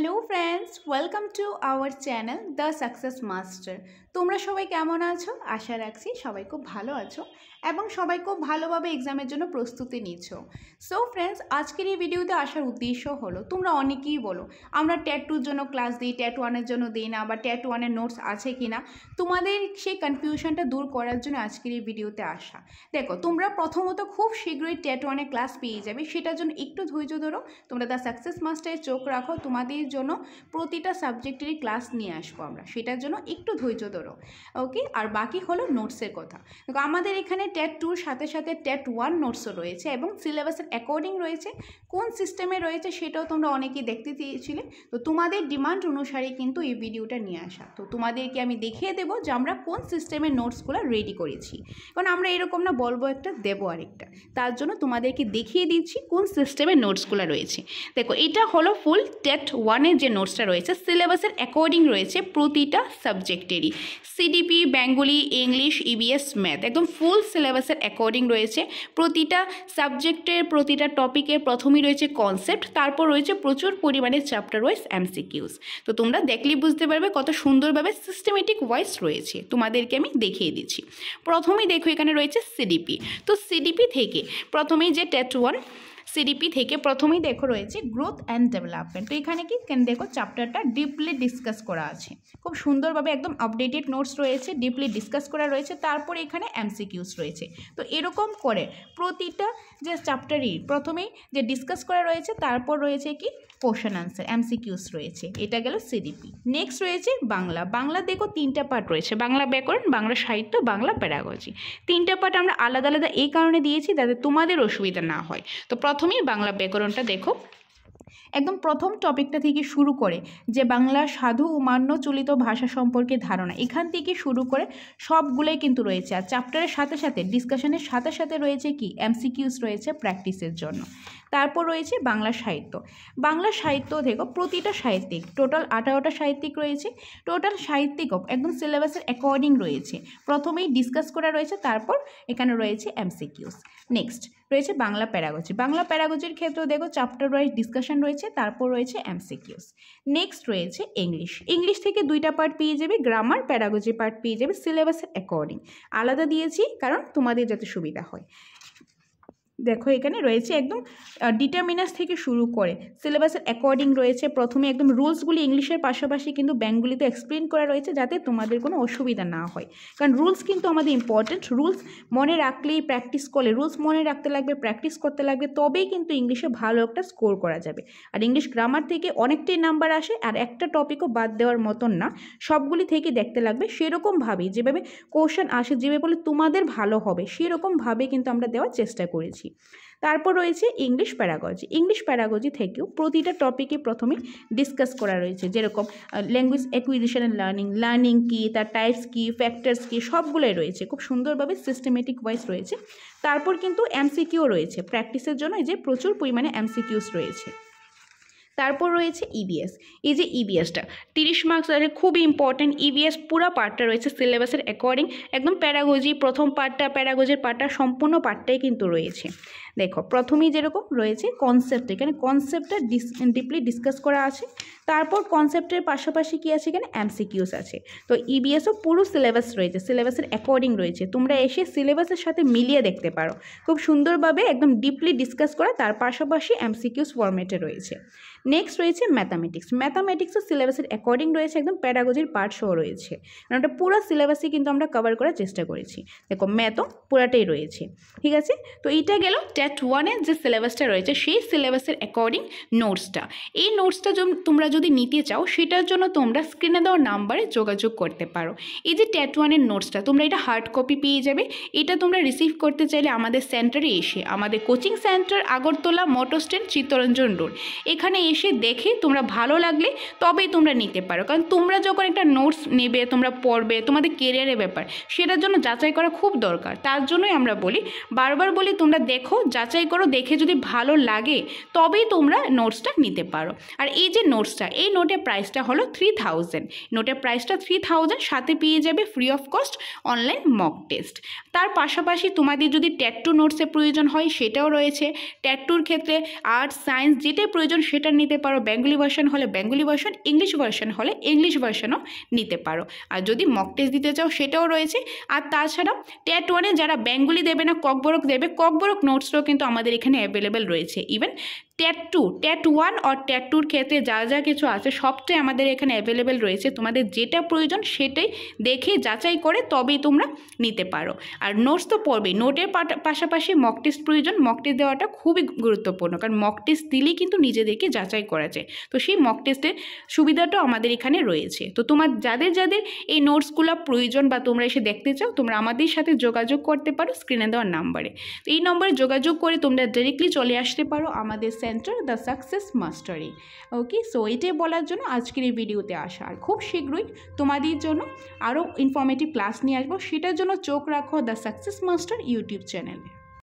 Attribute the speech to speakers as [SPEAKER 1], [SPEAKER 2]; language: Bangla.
[SPEAKER 1] Hello friends, welcome to our channel the success master. তোমরা সবাই কেমন আছো? আশা রাখছি সবাই খুব ভালো আছো এবং সবাই খুব ভালোভাবে এক্সামের জন্য প্রস্তুতি নিচ্ছ। সো ফ্রেন্ডস, আজকের এই ভিডিওতে আসার উদ্দেশ্য হলো, তোমরা অনেকেই বলো আমরা ট্যাট 2-র জন্য ক্লাস দিই, ট্যাট 1-এর জন্য দিই না, বা ট্যাট 1-এর নোটস আছে কি না। তোমাদের সেই কনফিউশনটা দূর করার জন্য আজকের এই ভিডিওতে আসা। দেখো, তোমরা প্রথমত খুব শীঘ্রই ট্যাট 1-এর ক্লাস পেয়ে যাবে, সেটার জন্য একটু ধৈর্য ধরো। তোমরা দ্য সাকসেস মাস্টারে চোখ রাখো, তোমাদের জন্য প্রতিটা সাবজেক্টেরই ক্লাস নিয়ে আসবো আমরা, সেটার জন্য একটু ধৈর্য ধরো। ওকে, আর বাকি হলো নোটসের কথা। দেখো, আমাদের এখানে ট্যাট 2-র সাথে সাথে ট্যাট 1 নোটসও রয়েছে এবং সিলেবাসের অ্যাকর্ডিং রয়েছে। কোন সিস্টেমে রয়েছে সেটাও তোমরা অনেকেই দেখতে চেয়েছিলে। তো তোমাদের ডিমান্ড অনুসারে কিন্তু এই ভিডিওটা নিয়ে আসা। তো তোমাদেরকে আমি দেখিয়ে দেবো যে আমরা কোন সিস্টেমের নোটসগুলো রেডি করেছি। কারণ আমরা এরকম না বলবো একটা দেবো আরেকটা, তার জন্য তোমাদেরকে দেখিয়ে দিচ্ছি কোন সিস্টেমের নোটসগুলো রয়েছে। দেখো, এটা হলো ফুল ট্যাট 1-এর যে নোটসটা রয়েছে, সিলেবাসের অ্যাকর্ডিং রয়েছে প্রতিটা সাবজেক্টেরই। CDP, Bengali, English, EVS, math, একদম ফুল সিলেবাসের অ্যাকর্ডিং রয়েছে। প্রতিটা সাবজেক্টের প্রতিটা টপিকের প্রথমেই রয়েছে কনসেপ্ট, তারপর রয়েছে প্রচুর পরিমাণে চ্যাপ্টার ওয়াইজ এমসিকিউস। তো তোমরা দেখলেই বুঝতে পারবে কত সুন্দরভাবে সিস্টেমেটিক ওয়াইজ রয়েছে। তোমাদেরকে আমি দেখিয়ে দিচ্ছি। প্রথমেই দেখো, এখানে রয়েছে সিডিপি। তো সিডিপি থেকে প্রথমেই যে ট্যাট 1 সিডিপি থেকে প্রথমেই দেখো রয়েছে গ্রোথ অ্যান্ড ডেভেলপমেন্ট। তো এখানে কি দেখো, চ্যাপ্টারটা ডিপলি ডিসকাস করা আছে, খুব সুন্দরভাবে একদম আপডেটেড নোটস রয়েছে, ডিপলি ডিসকাস করা রয়েছে। তারপর এখানে এমসিকিউস রয়েছে। তো এরকম করে প্রতিটা যে চ্যাপ্টারই প্রথমেই যে ডিসকাস করা রয়েছে, তারপর রয়েছে কি কোশ্চেন আনসার, এমসিকিউস রয়েছে। এটা গেল সিডিপি। নেক্সট রয়েছে বাংলা। বাংলা দেখো 3টা পার্ট রয়েছে, বাংলা ব্যাকরণ, বাংলা সাহিত্য, বাংলা প্যাডাগজি। 3টা পার্ট আমরা আলাদা আলাদা এই কারণে দিয়েছি যাতে তোমাদের অসুবিধা না হয়। তো প্রথমেই বাংলা ব্যাকরণটা দেখো, একদম প্রথম টপিকটা থেকে শুরু করে যে বাংলা সাধু ও মান্যচলিত ভাষা সম্পর্কে ধারণা, এখান থেকে শুরু করে সবগুলোই কিন্তু রয়েছে। আর চ্যাপ্টারের সাথে সাথে ডিসকাশনের সাথে সাথে রয়েছে কি এমসিকিউস রয়েছে প্র্যাকটিসের জন্য। তারপর রয়েছে বাংলা সাহিত্য। বাংলা সাহিত্য দেখো, প্রতিটা সাহিত্যিক টোটাল 18টা সাহিত্যিক রয়েছে। টোটাল সাহিত্যিকও একদম সিলেবাসের অ্যাকর্ডিং রয়েছে। প্রথমেই ডিসকাস করা রয়েছে, তারপর এখানে রয়েছে এমসিকিউস। নেক্সট রয়েছে বাংলা প্যাডাগজি। বাংলা প্যাডাগজির ক্ষেত্রেও দেখো চ্যাপ্টার ওয়াইজ ডিসকাশন রয়েছে, তারপর রয়েছে এমসিকিউস। নেক্সট রয়েছে ইংলিশ। ইংলিশ থেকে 2টা পার্ট পেয়ে যাবে, গ্রামার, প্যাডাগজি পার্ট পেয়ে যাবে। সিলেবাসের অ্যাকর্ডিং আলাদা দিয়েছি কারণ তোমাদের যাতে সুবিধা হয়। দেখো, এখানে রয়েছে একদম ডিটারমিনাস থেকে শুরু করে সিলেবাসের অ্যাকর্ডিং রয়েছে। প্রথমে একদম রুলসগুলি ইংলিশের পাশাপাশি কিন্তু বেঙ্গলিতে এক্সপ্লেন করা রয়েছে যাতে তোমাদের কোনো অসুবিধা না হয়। কারণ রুলস কিন্তু আমাদের ইম্পর্টেন্ট। রুলস মনে রাখলেই, প্র্যাকটিস করলে, রুলস মনে রাখতে লাগবে, প্র্যাকটিস করতে লাগবে, তবেই কিন্তু ইংলিশে ভালো একটা স্কোর করা যাবে। আর ইংলিশ গ্রামার থেকে অনেকটাই নাম্বার আসে, আর একটা টপিকও বাদ দেওয়ার মতন না, সবগুলি থেকে দেখতে লাগবে। সেরকমভাবেই যেভাবে কোশ্চেন আসে, যেভাবে বলে তোমাদের ভালো হবে, সেরকমভাবে কিন্তু আমরা দেওয়ার চেষ্টা করেছি। তারপর রয়েছে ইংলিশ প্যাডাগজি। ইংলিশ প্যাডাগজি থেকেও প্রতিটা টপিকে প্রথমে ডিসকাস করা রয়েছে, যেরকম ল্যাঙ্গুয়েজ অ্যাকুইজিশন অ্যান্ড লার্নিং কী, তার টাইপস কী, ফ্যাক্টরস কী, সবগুলোই রয়েছে। খুব সুন্দরভাবে সিস্টেমেটিক ওয়াইজ রয়েছে। তারপর কিন্তু এমসিকিউ রয়েছে প্র্যাকটিসের জন্য, এই যে প্রচুর পরিমাণে এমসিকিউস রয়েছে। তারপর রয়েছে ইবিএস। এই যে ইবিএসটা 30 মার্কস আছে, খুবই ইম্পর্টেন্ট। ইবিএস পুরো পার্টটা রয়েছে সিলেবাসের অ্যাকর্ডিং, একদম প্যাডাগজি প্রথম পার্টটা, প্যাডাগজির পার্টটা, সম্পূর্ণ পার্টটাই কিন্তু রয়েছে। দেখো, প্রথমেই যেরকম রয়েছে কনসেপ্ট, এখানে কনসেপ্টটা ডিপলি ডিসকাস করা আছে। তারপর কনসেপ্টের পাশাপাশি কী আছে, এখানে এমসিকিউস আছে। তো ইবিএসও পুরো সিলেবাস রয়েছে, সিলেবাসের অ্যাকর্ডিং রয়েছে। তোমরা এসে সিলেবাসের সাথে মিলিয়ে দেখতে পারো, খুব সুন্দরভাবে একদম ডিপলি ডিসকাস করা, তার পাশাপাশি এমসিকিউস ফরম্যাটে রয়েছে। নেক্সট রয়েছে ম্যাথামেটিক্স। ম্যাথামেটিক্সও সিলেবাসের অ্যাকর্ডিং রয়েছে, একদম প্যাডাগজির পার্ট সহ রয়েছে। কারণ ওটা পুরো সিলেবাসই কিন্তু আমরা কভার করার চেষ্টা করেছি। দেখো, ম্যাথও পুরাটাই রয়েছে, ঠিক আছে। তো এইটা গেল ট্যাট 1-এর যে সিলেবাসটা রয়েছে, সেই সিলেবাসের অ্যাকর্ডিং নোটসটা। এই নোটসটা তোমরা যদি নিতে চাও, সেটার জন্য তোমরা স্ক্রিনে দেওয়া নাম্বারে যোগাযোগ করতে পারো। এই যে ট্যাট 1-এর নোটসটা তোমরা এটা হার্ড কপি পেয়ে যাবে। এটা তোমরা রিসিভ করতে চাইলে আমাদের সেন্টারে এসে, আমাদের coaching centre Agartala motor stand Chittaranjan road, এখানে এসে দেখে তোমরা ভালো লাগলে তবেই তোমরা নিতে পারো। কারণ তোমরা যখন একটা নোটস নেবে, তোমরা পড়বে, তোমাদের কেরিয়ারের ব্যাপার, সেটার জন্য যাচাই করা খুব দরকার। তার জন্যই আমরা বলি, বারবার বলি, তোমরা দেখো, যাচাই করো, দেখে যদি ভালো লাগে তবেই তোমরা নোটসটা নিতে পারো। আর এই যে নোটসটা, এই নোটের প্রাইসটা হলো 3000। নোটের প্রাইসটা 3000, সাথে পেয়ে যাবে free of cost online mock test. তার পাশাপাশি তোমাদের যদি ট্যাট 2 নোটসের প্রয়োজন হয়, সেটাও রয়েছে। ট্যাট 2-র ক্ষেত্রে আর্টস, সায়েন্স যেটাই প্রয়োজন সেটা নিতে পারো, বেঙ্গলি ভার্সন হলে বেঙ্গলি ভার্সন, ইংলিশ ভার্সন হলে ইংলিশ ভার্সনও নিতে পারো। আর যদি মক টেস্ট দিতে চাও সেটাও রয়েছে। আর তাছাড়া টেট 1-এ যারা বেঙ্গলি দেবে না, ককবরক দেবে, ককবরক নোটসটাও কিন্তু আমাদের এখানে অ্যাভেলেবেল রয়েছে। ইভেন টেট 2, টেট 1 আর টেট 2-র ক্ষেত্রে যা যা কিছু আছে সবটাই আমাদের এখানে অ্যাভেলেবেল রয়েছে। তোমাদের যেটা প্রয়োজন সেটাই দেখে যাচাই করে তবেই তোমরা নিতে পারো। আর নোটস তো পড়বেই, নোটের পাশাপাশি মক টেস্ট প্রয়োজন। মক টেস্ট দেওয়াটা খুবই গুরুত্বপূর্ণ, কারণ মক টেস্ট দিলেই কিন্তু নিজেদেরকে যাচাই করা যায়। তো সেই মক টেস্টের সুবিধাটাও আমাদের এখানে রয়েছে। তো তোমার যাদের যাদের এই নোটসগুলো প্রয়োজন বা তোমরা এসে দেখতে চাও, তোমরা আমাদের সাথে যোগাযোগ করতে পারো স্ক্রিনে দেওয়া নাম্বারে। তো এই নম্বরে যোগাযোগ করে তোমরা ডিরেক্টলি চলে আসতে পারো আমাদের সেন্টার দ্য সাকসেস মাস্টারে। ওকে, সো এটাই বলার জন্য আজকের এই ভিডিওতে আসা। আর খুব শীঘ্রই তোমাদের জন্য আরও ইনফরমেটিভ ক্লাস নিয়ে আসবো, সেটার জন্য চোখ রাখো দ্য সাকসেস মাস্টার ইউটিউব চ্যানেলে।